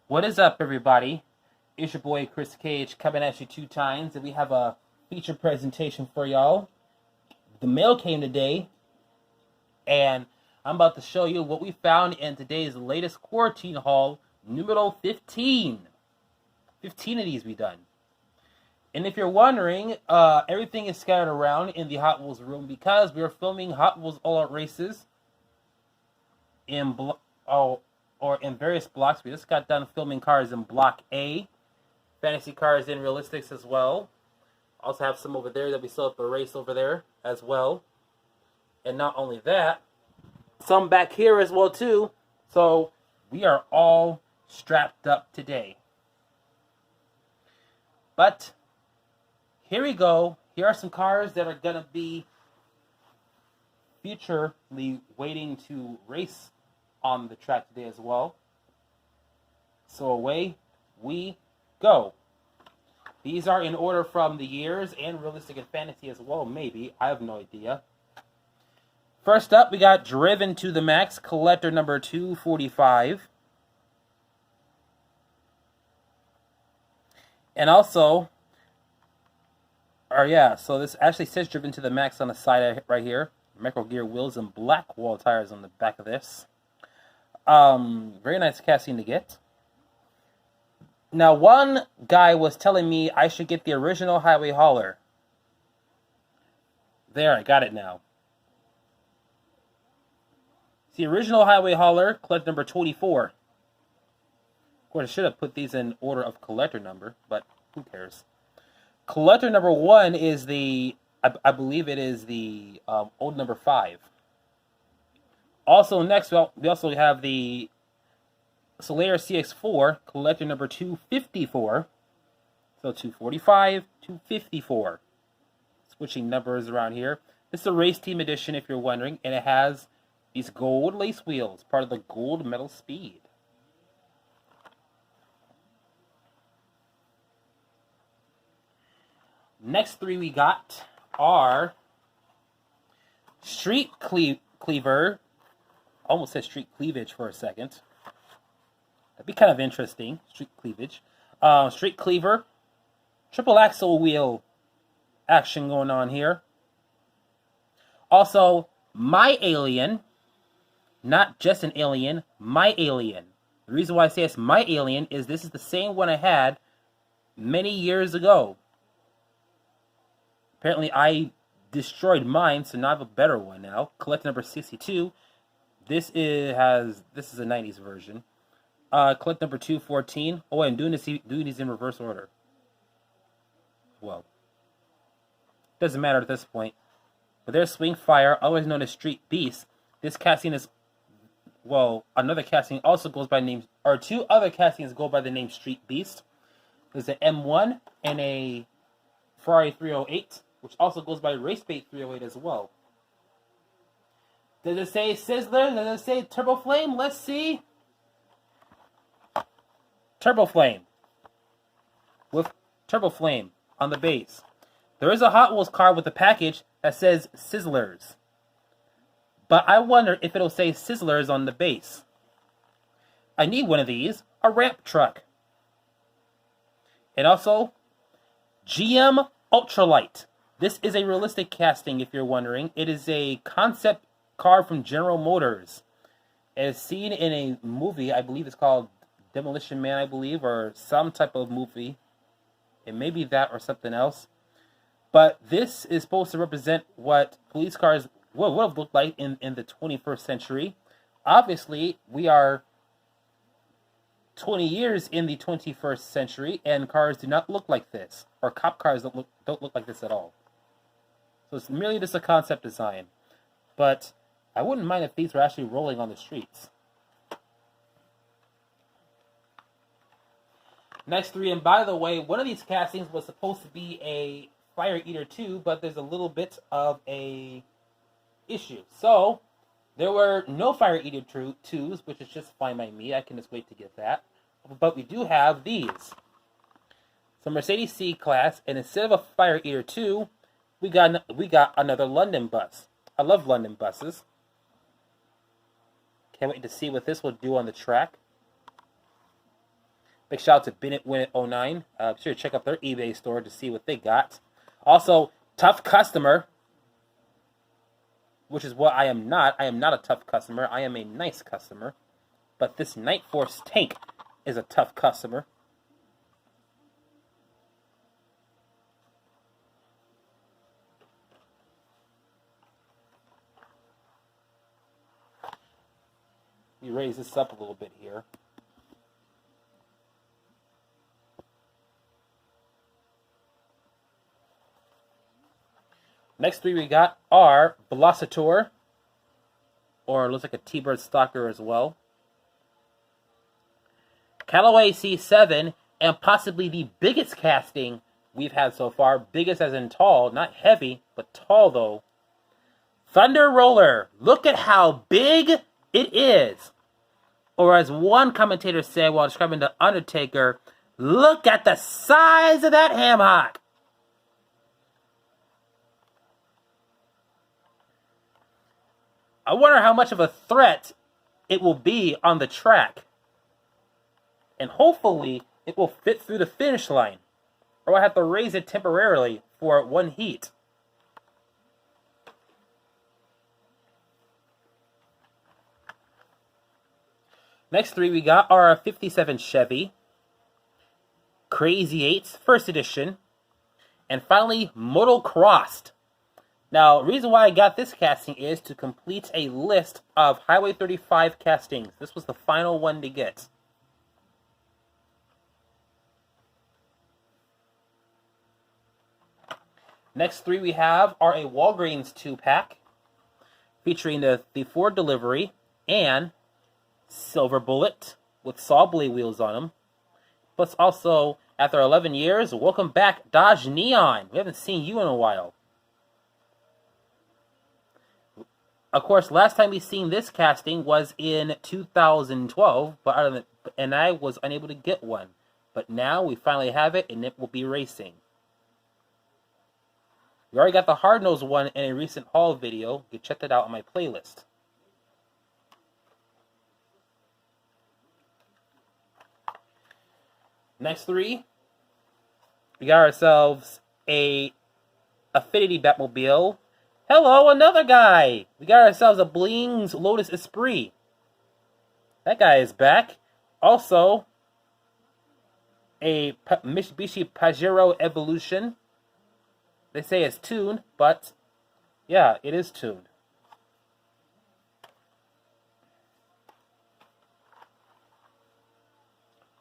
What is up, everybody? It's your boy Chris Cage coming at you two times, and we have a feature presentation for y'all. The mail came today, and I'm about to show you what we found in today's latest quarantine haul, numero 15. 15 of these we done. And if you're wondering, everything is scattered around in the Hot Wheels room because we are filming Hot Wheels All Out races in in various blocks. We just got done filming cars in Block A, fantasy cars in realistics as well. Also have some over there that we still have to race over there as well. And not only that, some back here as well too. So we are all strapped up today. But here we go. Here are some cars that are gonna be futurely waiting to race on the track today as well. So away we go. These are in order from the years and realistic and fantasy as well, maybe. I have no idea. First up, we got Driven to the Max, collector number 245. And also, so this actually says Driven to the Max on the side right here. Micro gear wheels and black wall tires on the back of this. Very nice casting to get. Now, one guy was telling me I should get the original Highway Hauler. There, I got it now. It's the original Highway Hauler, collector number 24. Of course, I should have put these in order of collector number, but who cares? Collector number 1 is the, I believe it is the old number 5. Also, next, we also have the Solaire CX4, collector number 254. So 245, 254. Switching numbers around here. This is a Race Team Edition, if you're wondering, and it has these gold lace wheels, part of the Gold Medal Speed. Next three we got are Street Cleaver. Almost said Street Cleavage for a second. That'd be kind of interesting. Street Cleavage. Street Cleaver. Triple axle wheel action going on here. Also, My Alien. Not just an alien. My Alien. The reason why I say it's My Alien is this is the same one I had many years ago. Apparently, I destroyed mine, so now I have a better one now. Collector number 62. This is a 90s version. Clip number 214. Oh, and doing these in reverse order. Well, doesn't matter at this point. But there's Swing Fire, otherwise known as Street Beast. This casting is, another casting also goes by the name, or two other castings go by the name Street Beast. There's an M1 and a Ferrari 308, which also goes by Racebait 308 as well. Does it say Sizzler? Does it say Turbo Flame? Let's see. Turbo Flame. With Turbo Flame on the base. There is a Hot Wheels car with a package that says Sizzlers. But I wonder if it'll say Sizzlers on the base. I need one of these. A ramp truck. And also, GM Ultralight. This is a realistic casting, if you're wondering. It is a concept car from General Motors. It is seen in a movie, I believe it's called Demolition Man, I believe, or some type of movie. It may be that or something else. But this is supposed to represent what police cars would have looked like in the 21st century. Obviously, we are 20 years in the 21st century, and cars do not look like this. Or cop cars don't look like this at all. So it's merely just a concept design. But I wouldn't mind if these were actually rolling on the streets. Next three, and by the way, one of these castings was supposed to be a Fire Eater 2, but there's a little bit of a issue. So, there were no Fire Eater 2s, which is just fine by me. I can just wait to get that. But we do have these. So Mercedes C-Class, and instead of a Fire Eater 2, we got another London bus. I love London buses. Can't wait to see what this will do on the track. Big shout out to Bennett Win 09. Be sure to check out their eBay store to see what they got. Also, tough customer, which is what I am not. I am not a tough customer. I am a nice customer. But this Night Force tank is a tough customer. Let me raise this up a little bit here. Next three we got are Velocitor, or looks like a T-Bird Stalker as well, Callaway C7, and possibly the biggest casting we've had so far. Biggest as in tall, not heavy, but tall though. Thunder Roller. Look at how big it is. Or as one commentator said while describing The Undertaker, look at the size of that ham hock. I wonder how much of a threat it will be on the track. And hopefully, it will fit through the finish line. Or I have to raise it temporarily for one heat. Next three we got are a 57 Chevy, Crazy 8s, first edition, and finally, Motocrossed. Now, the reason why I got this casting is to complete a list of Highway 35 castings. This was the final one to get. Next three we have are a Walgreens 2-pack featuring the Ford Delivery and Silver Bullet with saw blade wheels on them. Plus also, after 11 years, welcome back Dodge Neon. We haven't seen you in a while. Of course, last time we seen this casting was in 2012, and I was unable to get one. But now we finally have it, and it will be racing. We already got the hard-nosed one in a recent haul video. You can check that out on my playlist. Next three, we got ourselves a Affinity Batmobile. Hello, another guy! We got ourselves a Bling's Lotus Esprit. That guy is back. Also, a Mitsubishi Pajero Evolution. They say it's tuned, but yeah, it is tuned.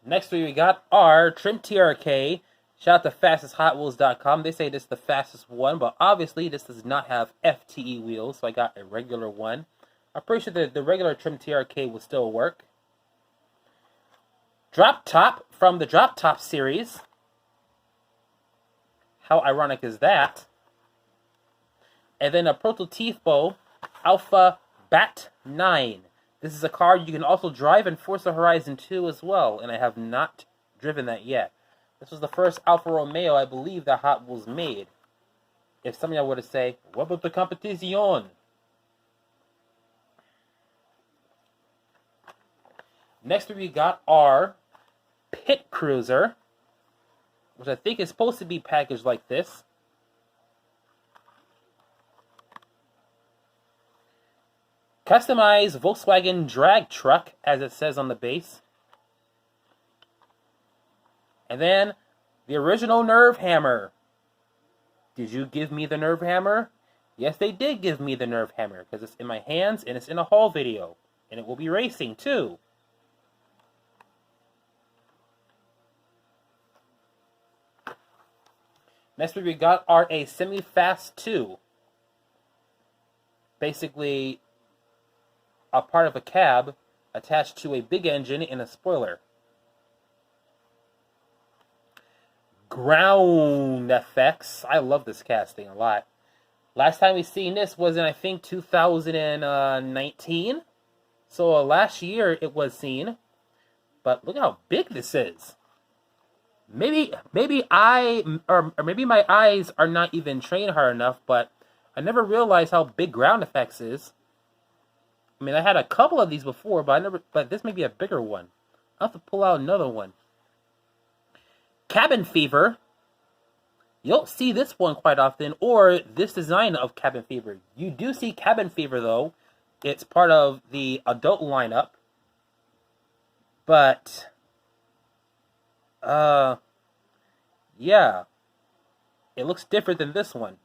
Next three we got are Trim TRK. Shout out to fastesthotwheels.com. They say this is the fastest one, but obviously this does not have FTE wheels, so I got a regular one. I'm pretty sure that the regular Trim TRK will still work. Drop Top from the Drop Top series. How ironic is that? And then a Prototipo Alpha Bat 9. This is a car you can also drive in Forza Horizon 2 as well, and I have not driven that yet. This was the first Alfa Romeo, I believe, that Hot Wheels made. If some of y'all were to say, what about the competition? Next we got our Pit Cruiser, which I think is supposed to be packaged like this. Customized Volkswagen drag truck, as it says on the base. And then, the original Nerve Hammer. Did you give me the Nerve Hammer? Yes, they did give me the Nerve Hammer, because it's in my hands, and it's in a haul video. And it will be racing, too. Next we got are a Semi-Fast 2. Basically, a part of a cab attached to a big engine and a spoiler. Ground effects. I love this casting a lot. Last time we seen this was in, I think, 2019. So last year it was seen. But look how big this is. Maybe maybe my eyes are not even trained hard enough, but I never realized how big ground effects is. I mean, I had a couple of these before, but this may be a bigger one. I'll have to pull out another one. Cabin Fever. You don't see this one quite often, or this design of Cabin Fever. You do see Cabin Fever, though. It's part of the adult lineup. But, yeah. It looks different than this one.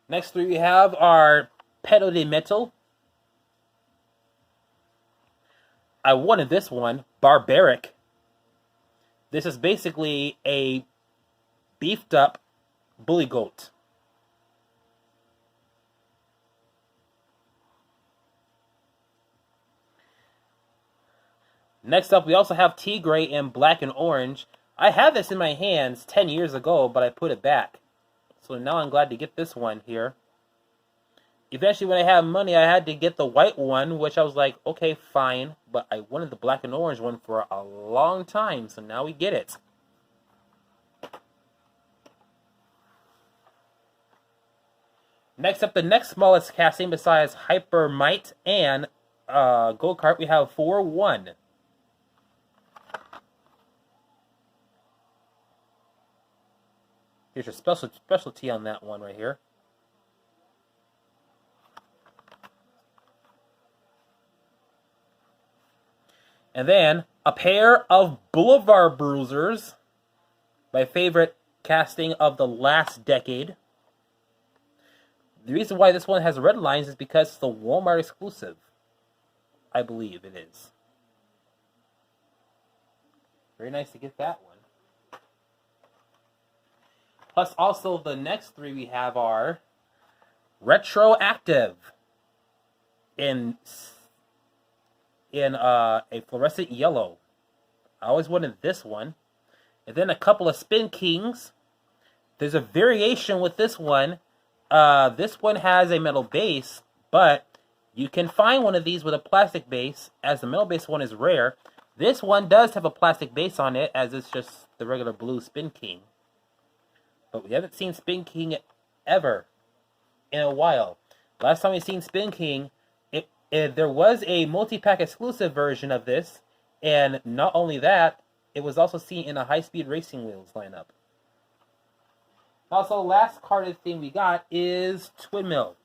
Next three we have are Pedo de Metal. I wanted this one, Barbaric. This is basically a beefed up bully goat. Next up, we also have Tigray in black and orange. I had this in my hands 10 years ago, but I put it back. So now I'm glad to get this one here. Eventually, when I had money, I had to get the white one, which I was like, okay, fine. But I wanted the black and orange one for a long time, so now we get it. Next up, the next smallest casting besides Hyper Might and Go-Kart, we have 4-1. Here's your specialty on that one right here. And then a pair of Boulevard Bruisers, my favorite casting of the last decade. The reason why this one has red lines is because it's the Walmart exclusive. I believe it is. Very nice to get that one. Plus, also, the next three we have are Retroactive in a fluorescent yellow. I always wanted this one. And then a couple of Spin Kings. There's a variation with this one. This one has a metal base, but you can find one of these with a plastic base, as the metal base one is rare. This one does have a plastic base on it, as it's just the regular blue Spin King. But we haven't seen Spin King ever in a while. Last time we seen Spin King, there was a multi-pack exclusive version of this, and not only that, it was also seen in a high-speed racing wheels lineup. Also, last carded thing we got is Twin Mill.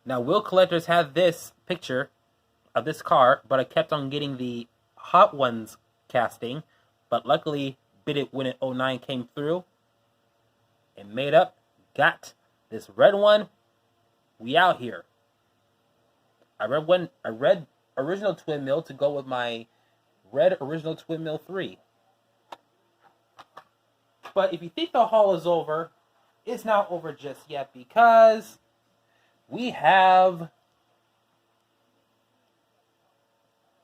Now, Wheel Collectors had this picture of this car, but I kept on getting the Hot Ones casting, but luckily Bid It Win It 09 came through and made up. Got this red one. We out here. I read original Twin Mill to go with my red original Twin Mill 3. But if you think the haul is over, it's not over just yet, because we have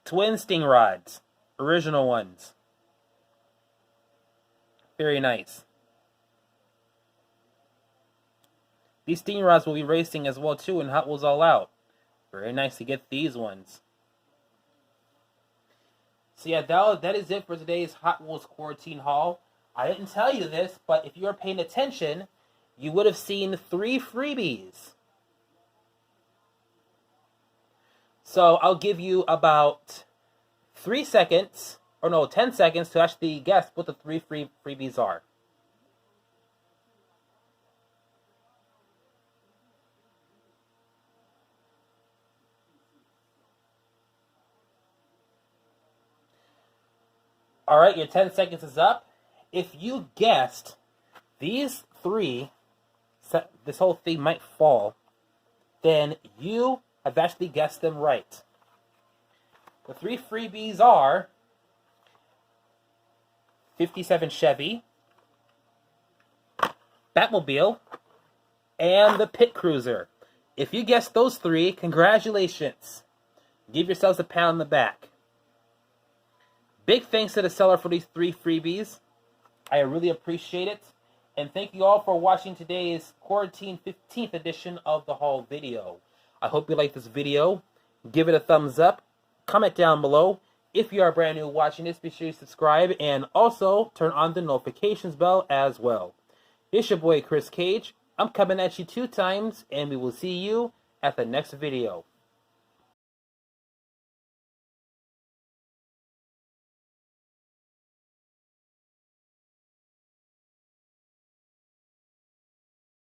twin sting rods, original ones. Very nice. These sting rods will be racing as well too in Hot Wheels All Out. Very nice to get these ones. So yeah, that is it for today's Hot Wheels Quarantine haul. I didn't tell you this, but if you were paying attention, you would have seen 3 freebies. So I'll give you about 10 seconds to actually guess what the 3 freebies are. All right, your 10 seconds is up. If you guessed these 3, this whole thing might fall, then you have actually guessed them right. The 3 freebies are 57 Chevy, Batmobile, and the Pit Cruiser. If you guessed those 3, congratulations. Give yourselves a pat on the back. Big thanks to the seller for these 3 freebies. I really appreciate it. And thank you all for watching today's Quarantine 15th edition of the haul video. I hope you like this video. Give it a thumbs up. Comment down below. If you are brand new watching this, be sure to subscribe. And also turn on the notifications bell as well. It's your boy Chris Cage. I'm coming at you 2 times, and we will see you at the next video.